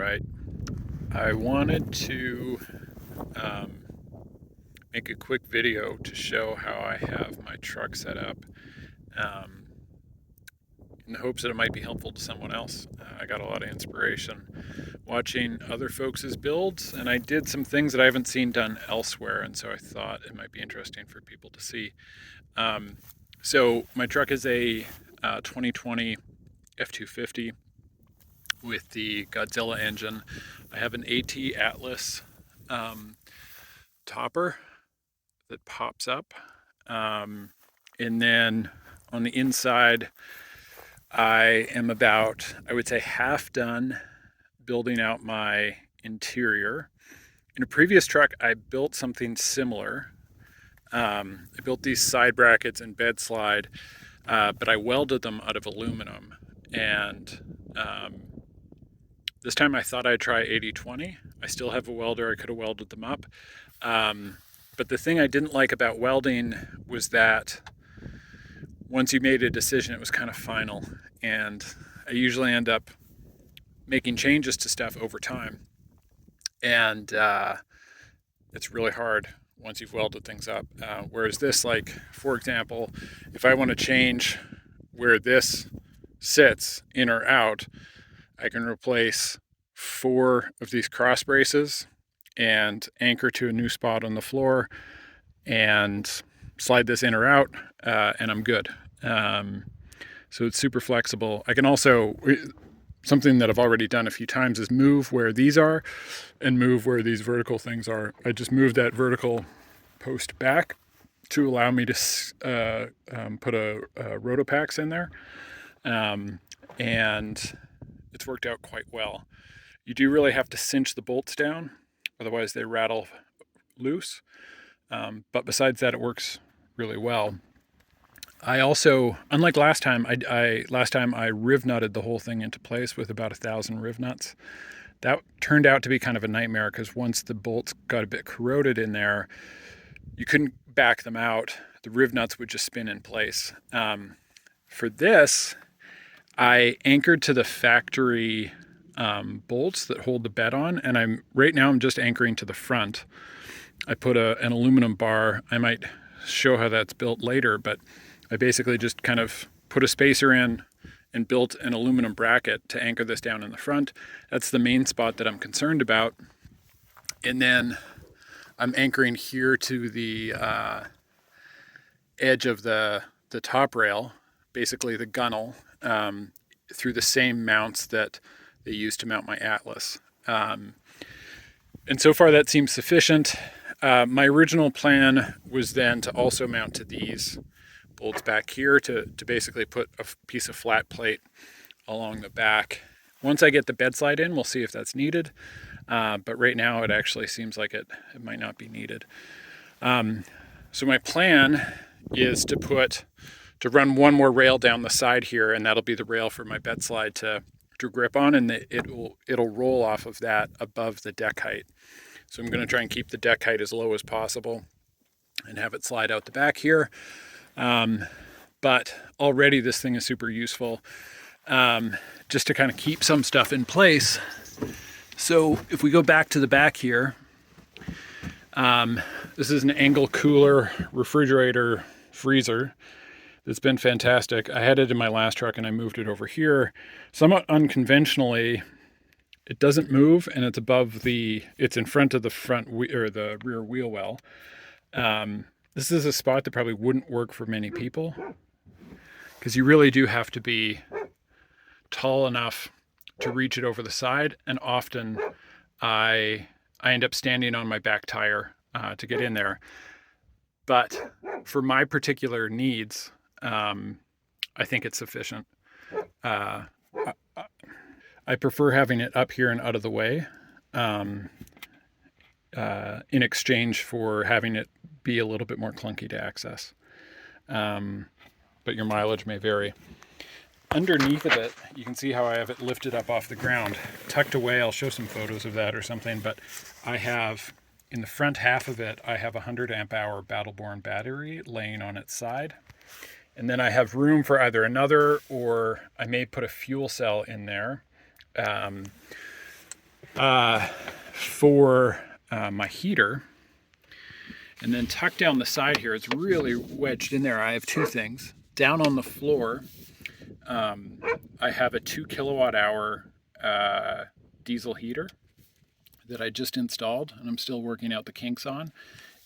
right. I wanted to make a quick video to show how I have my truck set up um, in the hopes that it might be helpful to someone else. I got a lot of inspiration watching other folks' builds, and I did some things that I haven't seen done elsewhere, and so I thought it might be interesting for people to see. Um, so my truck is a 2020 F250 with the Godzilla engine. I have an AT Atlas um, topper that pops up. And then on the inside, I am about, I would say, half done building out my interior. In a previous truck, I built something similar. I built these side brackets and bed slide, but I welded them out of aluminum. And this time I thought I'd try 80/20. I still have a welder. I could have welded them up. But the thing I didn't like about welding was that once you made a decision, it was kind of final. And I usually end up making changes to stuff over time. And it's really hard once you've welded things up. Whereas this, like, for example, if I want to change where this sits, in or out, I can replace 4 of these cross braces and anchor to a new spot on the floor and slide this in or out, and I'm good. So it's super flexible. I can also, something that I've already done a few times is move where these are and move where these vertical things are. I just moved that vertical post back to allow me to put a Rotopax in there. And it's worked out quite well. You do really have to cinch the bolts down, otherwise they rattle loose. But besides that, it works really well. I also, unlike last time, last time I riv nutted the whole thing into place with about 1,000 riv nuts. That turned out to be kind of a nightmare because once the bolts got a bit corroded in there, you couldn't back them out. The riv nuts would just spin in place. For this, I anchored to the factory bolts that hold the bed on, and right now I'm just anchoring to the front. I put an aluminum bar. I might show how that's built later, but I basically just kind of put a spacer in and built an aluminum bracket to anchor this down in the front. That's the main spot that I'm concerned about. And then I'm anchoring here to the edge of the top rail, basically the gunnel, through the same mounts that they use to mount my Atlas. And so far that seems sufficient. My original plan was then to also mount to these bolts back here to basically put a piece of flat plate along the back. Once I get the bed slide in, we'll see if that's needed. But right now it actually seems like it might not be needed. So my plan is to run one more rail down the side here, and that'll be the rail for my bed slide to grip on, and it'll roll off of that above the deck height. So I'm going to try and keep the deck height as low as possible and have it slide out the back here. But already this thing is super useful, just to kind of keep some stuff in place. So if we go back to the back here, this is an angle cooler refrigerator freezer. It's been fantastic. I had it in my last truck and I moved it over here. Somewhat unconventionally, it doesn't move, and it's in front of the rear wheel well. This is a spot that probably wouldn't work for many people because you really do have to be tall enough to reach it over the side. And often I end up standing on my back tire to get in there. But for my particular needs, I think it's sufficient. I prefer having it up here and out of the way in exchange for having it be a little bit more clunky to access. But your mileage may vary. Underneath of it, you can see how I have it lifted up off the ground, tucked away. I'll show some photos of that or something, but I have, in the front half of it, I have a 100 amp hour Battleborn battery laying on its side. And then I have room for either another, or I may put a fuel cell in there. for my heater. And then tucked down the side here, it's really wedged in there. I have two things. Down on the floor, I have a 2 kilowatt hour diesel heater that I just installed, and I'm still working out the kinks on.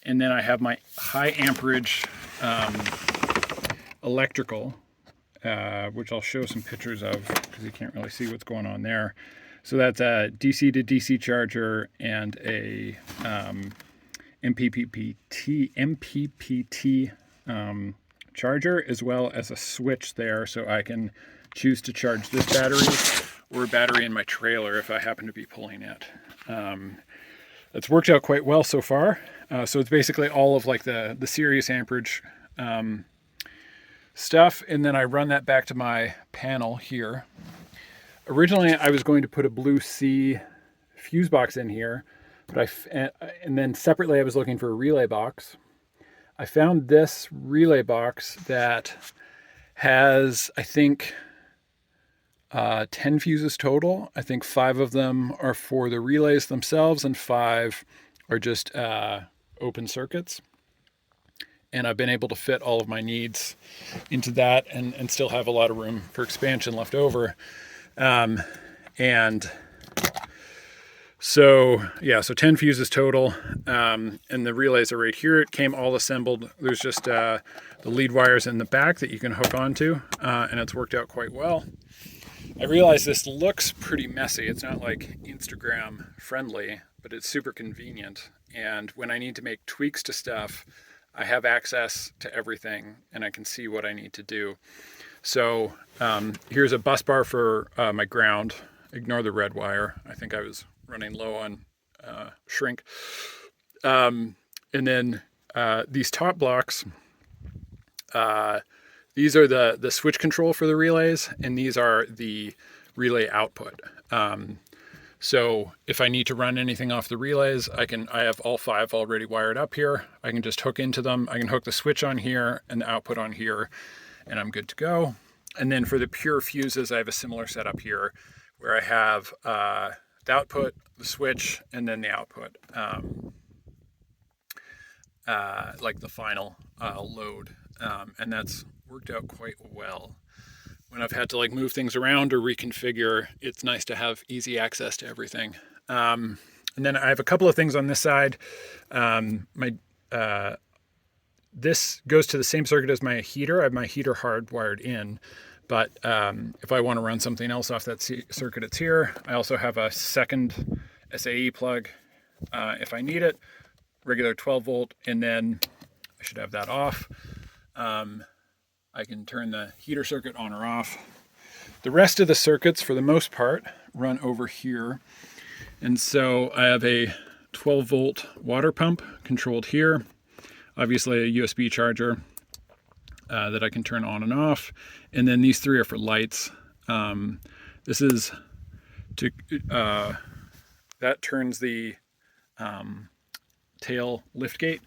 And then I have my high amperage electrical, which I'll show some pictures of because you can't really see what's going on there. So that's a DC to DC charger and a MPPT charger, as well as a switch there, so I can choose to charge this battery or a battery in my trailer if I happen to be pulling it. It's worked out quite well so far. So it's basically all of like the serious amperage stuff, and then I run that back to my panel here. Originally, I was going to put a Blue Sea fuse box in here, but and then separately I was looking for a relay box. I found this relay box that has, I think, 10 fuses total. I think 5 of them are for the relays themselves and 5 are just open circuits. And I've been able to fit all of my needs into that and still have a lot of room for expansion left over. And so, yeah, so 10 fuses total. And the relays are right here. It came all assembled. There's just the lead wires in the back that you can hook onto, and it's worked out quite well. I realize this looks pretty messy. It's not like Instagram friendly, but it's super convenient. And when I need to make tweaks to stuff, I have access to everything and I can see what I need to do. So here's a bus bar for my ground. Ignore the red wire. I think I was running low on shrink. And then these top blocks, these are the switch control for the relays, and these are the relay output. So if I need to run anything off the relays, I have all 5 already wired up here. I can just hook into them. I can hook the switch on here and the output on here, and I'm good to go. And then for the pure fuses, I have a similar setup here where I have the output, the switch, and then the output, like the final load. And that's worked out quite well. When I've had to like move things around or reconfigure, it's nice to have easy access to everything. And then I have a couple of things on this side. This goes to the same circuit as my heater. I have my heater hardwired in, but if I want to run something else off that circuit, it's here. I also have a second SAE plug if I need it, regular 12 volt, and then I should have that off. I can turn the heater circuit on or off. The rest of the circuits, for the most part, run over here. And so I have a 12 volt water pump controlled here. Obviously a USB charger that I can turn on and off. And then these 3 are for lights. This is to, that turns the tail liftgate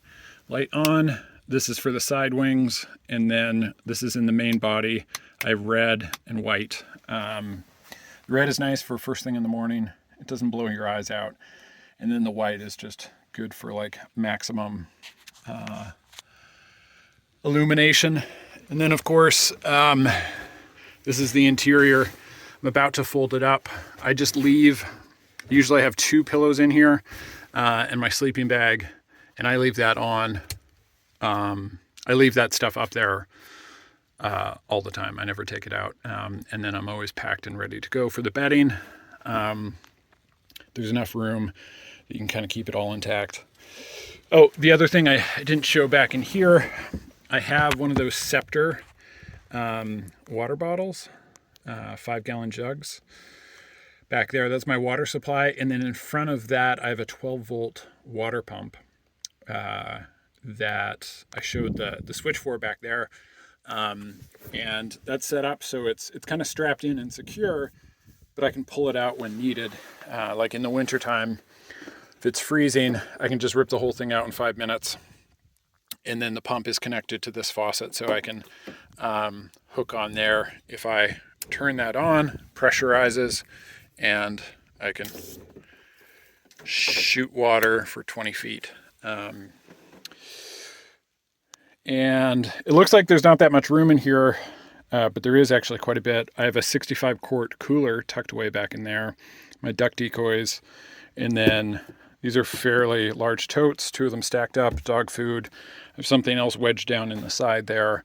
light on. This is for the side wings, and then this is in the main body. I have red and white. Red is nice for first thing in the morning. It doesn't blow your eyes out. And then the white is just good for like maximum illumination. And then of course, this is the interior. I'm about to fold it up. I just leave, usually I have 2 pillows in here and my sleeping bag, and I leave that on. I leave that stuff up there all the time. I never take it out. And then I'm always packed and ready to go for the bedding. There's enough room that you can kind of keep it all intact. Oh, the other thing I didn't show back in here, I have one of those Scepter water bottles, 5-gallon jugs back there. That's my water supply. And then in front of that, I have a 12 volt water pump that I showed the switch for back there. And that's set up so it's kind of strapped in and secure, but I can pull it out when needed. Like in the winter time, if it's freezing, I can just rip the whole thing out in 5 minutes. And then the pump is connected to this faucet, so I can hook on there. If I turn that on, pressurizes, and I can shoot water for 20 feet. And it looks like there's not that much room in here, but there is actually quite a bit. I have a 65 quart cooler tucked away back in there, my duck decoys, and then these are fairly large totes, 2 of them stacked up, dog food. I have something else wedged down in the side there.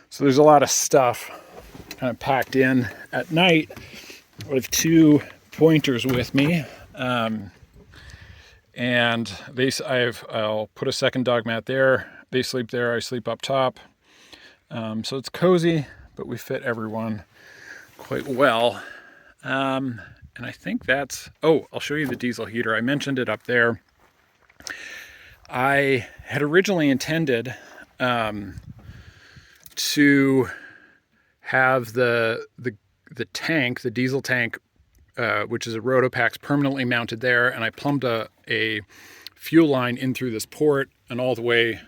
So there's a lot of stuff kind of packed in. At night, I have 2 pointers with me. And I'll put a second dog mat there. They sleep there, I sleep up top. So it's cozy, but we fit everyone quite well. And I think I'll show you the diesel heater. I mentioned it up there. I had originally intended to have the tank, the diesel tank, which is a Rotopax, permanently mounted there, and I plumbed a fuel line in through this port and all the way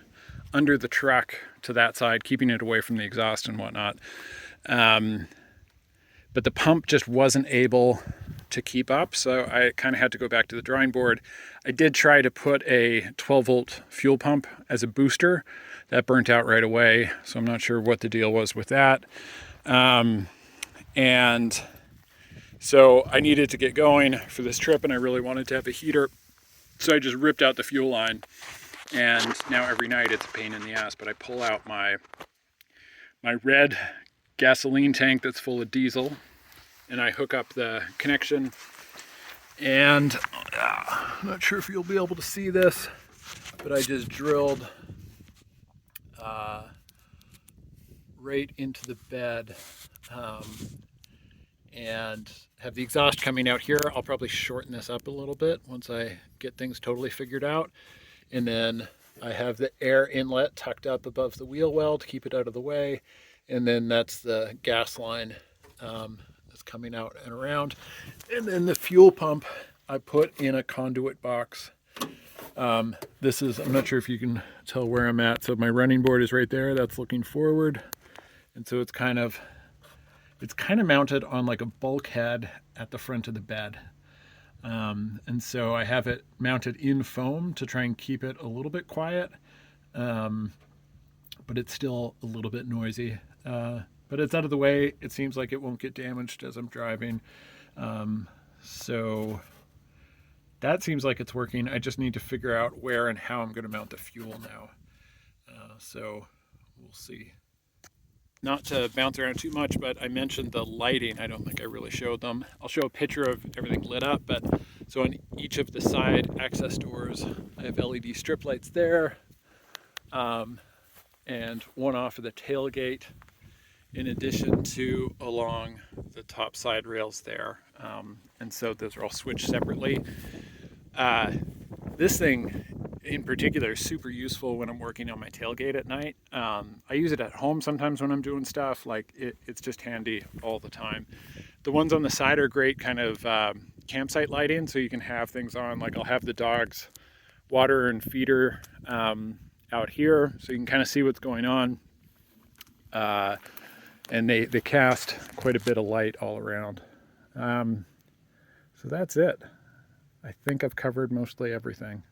under the truck to that side, keeping it away from the exhaust and whatnot. But the pump just wasn't able to keep up, so I kind of had to go back to the drawing board. I did try to put a 12-volt fuel pump as a booster. That burnt out right away, so I'm not sure what the deal was with that. And so I needed to get going for this trip, and I really wanted to have a heater. So I just ripped out the fuel line, and now every night it's a pain in the ass, but I pull out my red gasoline tank that's full of diesel, and I hook up the connection, and I'm not sure if you'll be able to see this, but I just drilled right into the bed, and have the exhaust coming out here. I'll probably shorten this up a little bit once I get things totally figured out. And then I have the air inlet tucked up above the wheel well to keep it out of the way. And then that's the gas line that's coming out and around. And then the fuel pump I put in a conduit box. I'm not sure if you can tell where I'm at. So my running board is right there. That's looking forward. And so it's kind of mounted on like a bulkhead at the front of the bed. And so I have it mounted in foam to try and keep it a little bit quiet. But it's still a little bit noisy. But it's out of the way. It seems like it won't get damaged as I'm driving. So that seems like it's working. I just need to figure out where and how I'm going to mount the fuel now. So we'll see. Not to bounce around too much, but I mentioned the lighting. I don't think I really showed them. I'll show a picture of everything lit up, but so on each of the side access doors, I have LED strip lights there, and one off of the tailgate, in addition to along the top side rails there. And so those are all switched separately. This thing in particular is super useful when I'm working on my tailgate at night. I use it at home sometimes when I'm doing stuff. Like it's just handy all the time. The ones on the side are great kind of campsite lighting, so you can have things on. Like I'll have the dogs water and feeder out here, so you can kind of see what's going on. And they cast quite a bit of light all around. So that's it. I think I've covered mostly everything.